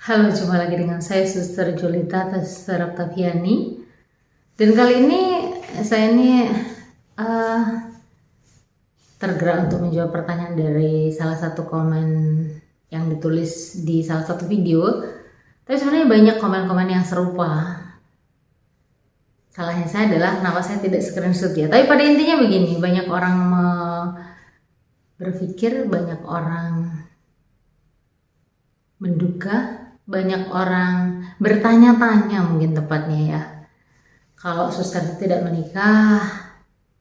Halo, jumpa lagi dengan saya Suster Julita Suster Octaviani. Dan kali ini saya uh, tergerak untuk menjawab pertanyaan dari salah satu komen yang ditulis di salah satu video. Tapi sebenarnya banyak komen-komen yang serupa. Salahnya saya adalah kenapa saya tidak screenshot ya. Tapi pada intinya begini, banyak orang berpikir, banyak orang menduga, banyak orang bertanya-tanya mungkin tepatnya ya. Kalau suster tidak menikah,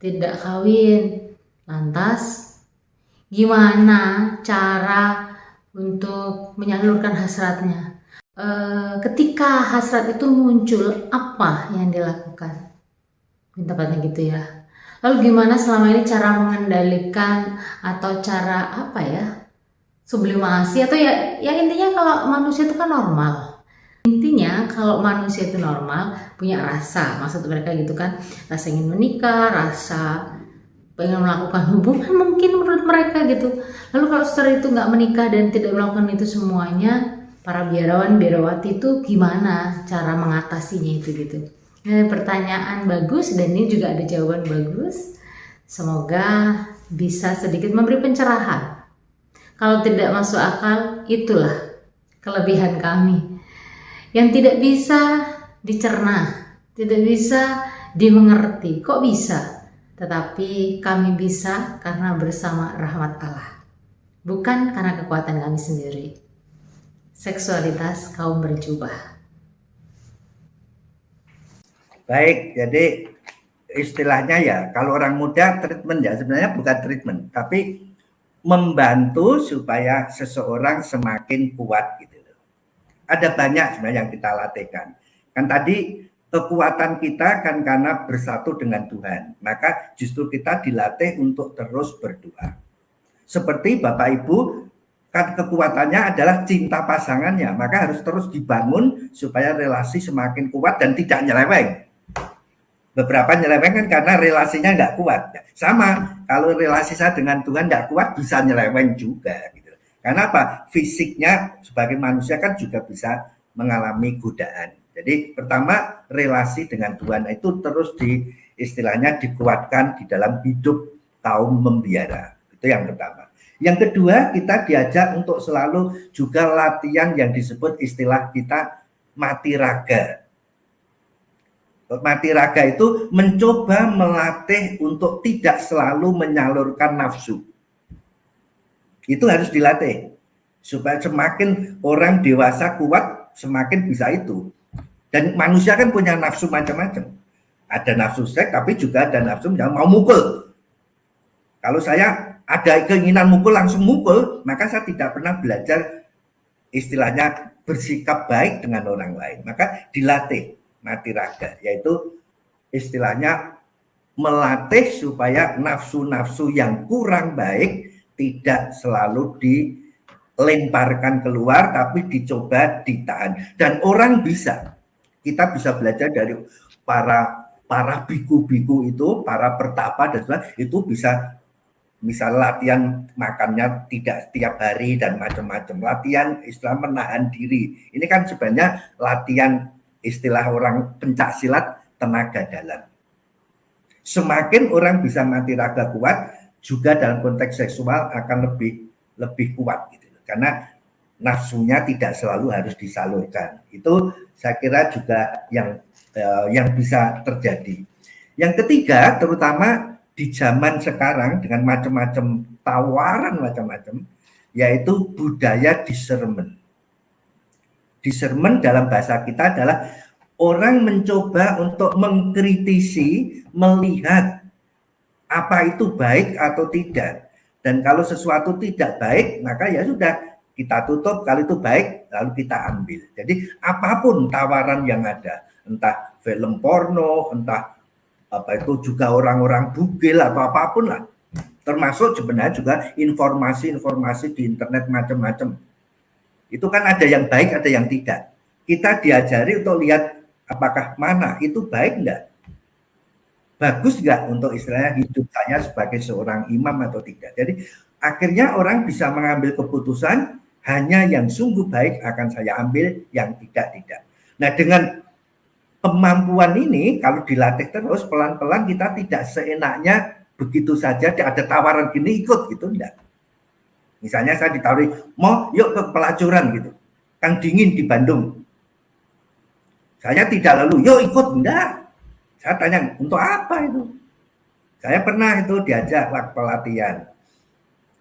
tidak kawin, lantas gimana cara untuk menyalurkan hasratnya? Ketika hasrat itu muncul, apa yang dilakukan? Tepatnya gitu ya. Lalu gimana selama ini cara mengendalikan atau cara apa ya? Sublimasi atau ya intinya kalau manusia itu kan normal. Intinya kalau manusia itu normal punya rasa, maksud mereka gitu kan, rasa ingin menikah, rasa pengen melakukan hubungan mungkin menurut mereka gitu. Lalu kalau setelah itu nggak menikah dan tidak melakukan itu semuanya, para biarawan biarawati itu gimana cara mengatasinya itu gitu. Ini pertanyaan bagus dan ini juga ada jawaban bagus. Semoga bisa sedikit memberi pencerahan. Kalau tidak masuk akal, itulah kelebihan kami yang tidak bisa dicerna, tidak bisa dimengerti. Kok bisa? Tetapi kami bisa karena bersama rahmat Allah, bukan karena kekuatan kami sendiri. Seksualitas kaum berjubah. Baik, jadi istilahnya ya, kalau orang muda treatment ya sebenarnya bukan treatment, tapi membantu supaya seseorang semakin kuat gitu loh. Ada banyak sebenarnya yang kita latihkan. Kan tadi kekuatan kita kan karena bersatu dengan Tuhan. Maka justru kita dilatih untuk terus berdoa. Seperti Bapak Ibu, kan kekuatannya adalah cinta pasangannya. Maka harus terus dibangun supaya relasi semakin kuat dan tidak nyeleweng. Beberapa nyeleweng kan karena relasinya nggak kuat. Sama, kalau relasi saya dengan Tuhan nggak kuat bisa nyeleweng juga. Gitu. Karena apa? Fisiknya sebagai manusia kan juga bisa mengalami godaan. Jadi pertama relasi dengan Tuhan itu terus istilahnya dikuatkan di dalam hidup kaum membiara. Itu yang pertama. Yang kedua kita diajak untuk selalu juga latihan yang disebut istilah kita mati raga. Mati raga itu mencoba melatih untuk tidak selalu menyalurkan nafsu. Itu harus dilatih. Supaya semakin orang dewasa kuat, semakin bisa itu. Dan manusia kan punya nafsu macam-macam. Ada nafsu seks, tapi juga ada nafsu yang mau mukul. Kalau saya ada keinginan mukul, langsung mukul, maka saya tidak pernah belajar istilahnya bersikap baik dengan orang lain. Maka dilatih mati raga, yaitu istilahnya melatih supaya nafsu-nafsu yang kurang baik tidak selalu dilemparkan keluar, tapi dicoba ditahan. Dan orang bisa, kita bisa belajar dari para biku-biku itu, para pertapa dan sebagainya, itu bisa misal latihan makannya tidak setiap hari dan macam-macam. Latihan istilah menahan diri. Ini kan sebenarnya latihan istilah orang pencak silat tenaga dalam. Semakin orang bisa mati raga kuat, juga dalam konteks seksual akan lebih kuat gitu. Karena nafsunya tidak selalu harus disalurkan. Itu saya kira juga yang bisa terjadi. Yang ketiga, terutama di zaman sekarang dengan macam-macam tawaran macam-macam, yaitu budaya discernment. Discernment dalam bahasa kita adalah orang mencoba untuk mengkritisi, melihat apa itu baik atau tidak. Dan kalau sesuatu tidak baik, maka ya sudah kita tutup. Kalau itu baik, lalu kita ambil. Jadi apapun tawaran yang ada, entah film porno, entah apa itu juga orang-orang bugil atau apapun lah. Termasuk sebenarnya juga informasi-informasi di internet macam-macam. Itu kan ada yang baik, ada yang tidak. Kita diajari untuk lihat apakah mana itu baik enggak, bagus enggak untuk istilahnya hidup saya sebagai seorang imam atau tidak. Jadi akhirnya orang bisa mengambil keputusan Hanya yang sungguh baik akan saya ambil, yang tidak. Nah, dengan kemampuan ini kalau dilatih terus, pelan-pelan kita tidak seenaknya begitu saja ada tawaran gini ikut gitu, enggak. Misalnya saya ditawari, mau yuk ke pelacuran gitu, kan dingin di Bandung. Saya tidak lalu, yuk ikut, enggak. Saya tanya, untuk apa itu? Saya pernah itu diajak pelatihan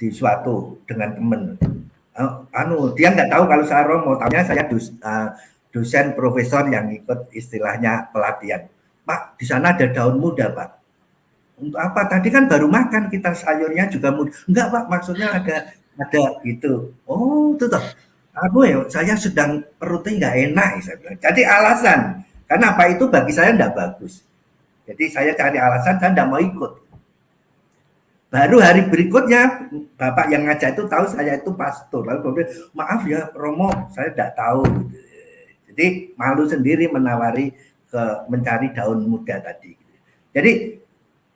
di suatu dengan teman. Dia nggak tahu kalau saya Romo, tahunya saya dosen profesor yang ikut istilahnya pelatihan. Pak, di sana ada daun muda, Pak. Untuk apa? Tadi kan baru makan kita, sayurnya juga muda. Enggak, Pak, maksudnya ada gitu. Oh, itu toh. Saya sedang perutnya nggak enak, saya bilang. Jadi alasan. Karena apa itu bagi saya nggak bagus. Jadi saya cari alasan, saya nggak mau ikut. Baru hari berikutnya bapak yang ngajak itu tahu saya itu pastor. Lalu kemudian, maaf ya Romo, saya tidak tahu. Jadi malu sendiri menawari mencari daun muda tadi. Jadi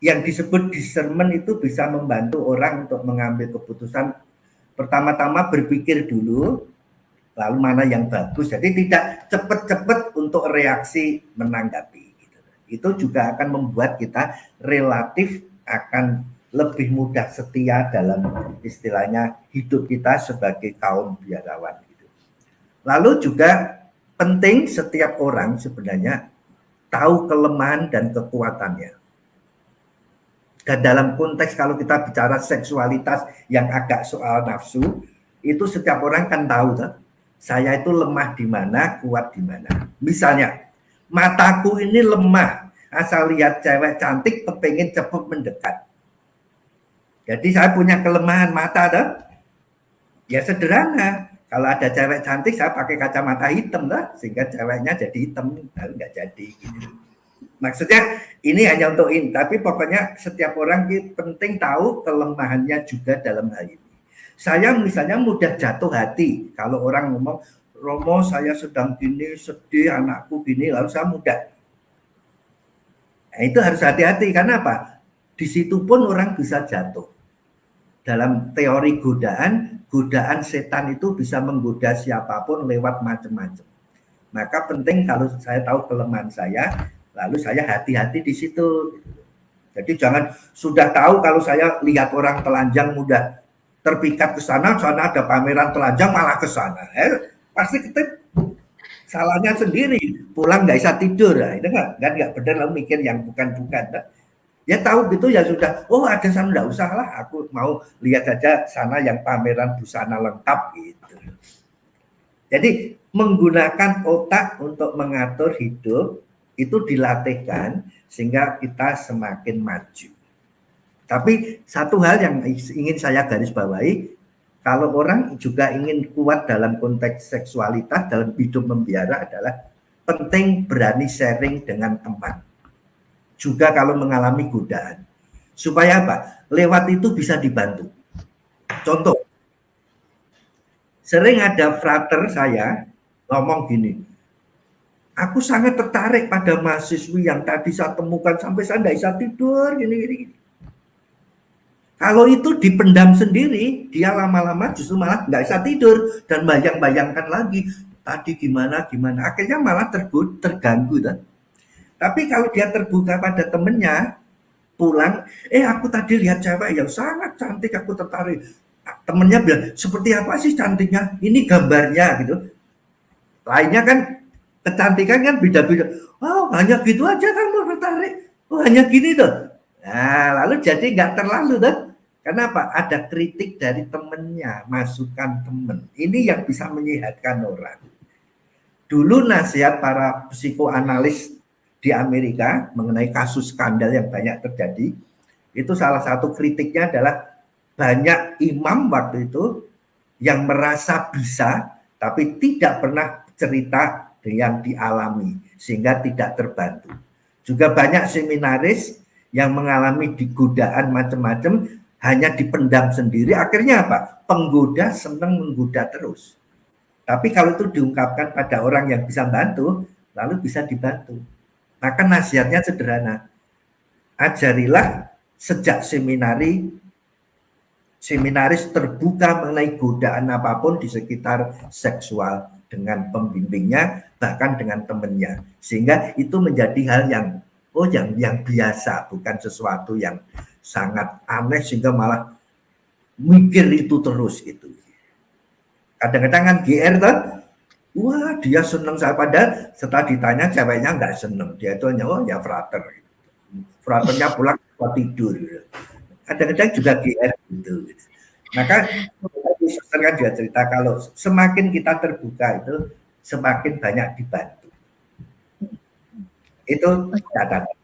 yang disebut discernment itu bisa membantu orang untuk mengambil keputusan. Pertama-tama berpikir dulu, lalu mana yang bagus. Jadi tidak cepat-cepat untuk reaksi menanggapi. Itu juga akan membuat kita relatif akan lebih mudah setia dalam istilahnya hidup kita sebagai kaum biarawan. Lalu juga penting setiap orang sebenarnya tahu kelemahan dan kekuatannya. Dan dalam konteks kalau kita bicara seksualitas yang agak soal nafsu, itu setiap orang kan tahu, saya itu lemah di mana, kuat di mana. Misalnya, mataku ini lemah, asal lihat cewek cantik, kepengen cepat mendekat. Jadi saya punya kelemahan mata, toh? Ya sederhana. Kalau ada cewek cantik, saya pakai kacamata hitam, lah, sehingga ceweknya jadi hitam, lalu nggak jadi. Gitu. Maksudnya ini hanya untuk ini, tapi pokoknya setiap orang penting tahu kelemahannya juga dalam hal ini. Saya misalnya mudah jatuh hati kalau orang ngomong, Romo saya sedang gini, sedih, anakku gini, lalu saya mudah. Nah, itu harus hati-hati, karena apa? Di situ pun orang bisa jatuh. Dalam teori godaan setan itu bisa menggoda siapapun lewat macam-macam. Maka penting kalau saya tahu kelemahan saya, lalu saya hati-hati di situ. Jadi jangan sudah tahu kalau saya lihat orang telanjang mudah terpikat ke sana ada pameran telanjang malah ke sana. Pasti kita salahnya sendiri, pulang nggak bisa tidur. Nah, itu nggak benar, lalu mikir yang bukan-bukan. Ya tahu gitu ya sudah, oh ada sana enggak usah lah, aku mau lihat saja sana yang pameran busana lengkap gitu. Jadi menggunakan otak untuk mengatur hidup itu dilatihkan sehingga kita semakin maju. Tapi satu hal yang ingin saya garis bawahi, kalau orang juga ingin kuat dalam konteks seksualitas dalam hidup membiara adalah penting berani sharing dengan teman. Juga kalau mengalami godaan. Supaya apa? Lewat itu bisa dibantu. Contoh, sering ada frater saya ngomong gini, aku sangat tertarik pada mahasiswi yang tadi saya temukan sampai saya tidak bisa tidur, gini. Kalau itu dipendam sendiri, dia lama-lama justru malah nggak bisa tidur dan bayang-bayangkan lagi tadi gimana, akhirnya malah terganggu kan. Tapi kalau dia terbuka pada temennya, pulang, aku tadi lihat cewek yang sangat cantik, aku tertarik. Temennya bilang, seperti apa sih cantiknya? Ini gambarnya gitu. Lainnya kan, kecantikan kan beda-beda. Oh, hanya gitu aja kamu tertarik. Oh, hanya gini tuh. Nah, lalu jadi nggak terlalu tuh. Kenapa? Ada kritik dari temennya, masukan temen. Ini yang bisa menyehatkan orang. Dulu nasihat para psikoanalis di Amerika mengenai kasus skandal yang banyak terjadi, itu salah satu kritiknya adalah banyak imam waktu itu yang merasa bisa tapi tidak pernah cerita yang dialami sehingga tidak terbantu. Juga banyak seminaris yang mengalami godaan macam-macam hanya dipendam sendiri, akhirnya apa? Penggoda senang menggoda terus. Tapi kalau itu diungkapkan pada orang yang bisa bantu, lalu bisa dibantu. Maka nasihatnya sederhana, ajarilah sejak seminari seminaris terbuka mengenai godaan apapun di sekitar seksual dengan pembimbingnya, bahkan dengan temannya, sehingga itu menjadi hal yang yang biasa, bukan sesuatu yang sangat aneh sehingga malah mikir itu terus itu. Kadang-kadang kan GR tuh, wah dia seneng, saya padahal setelah ditanya ceweknya nggak seneng, dia itu hanya ya frater, fraternya pulang tidur. Kadang-kadang juga GR gitu. Maka suster kan juga cerita kalau semakin kita terbuka itu semakin banyak dibantu. Itu catatan.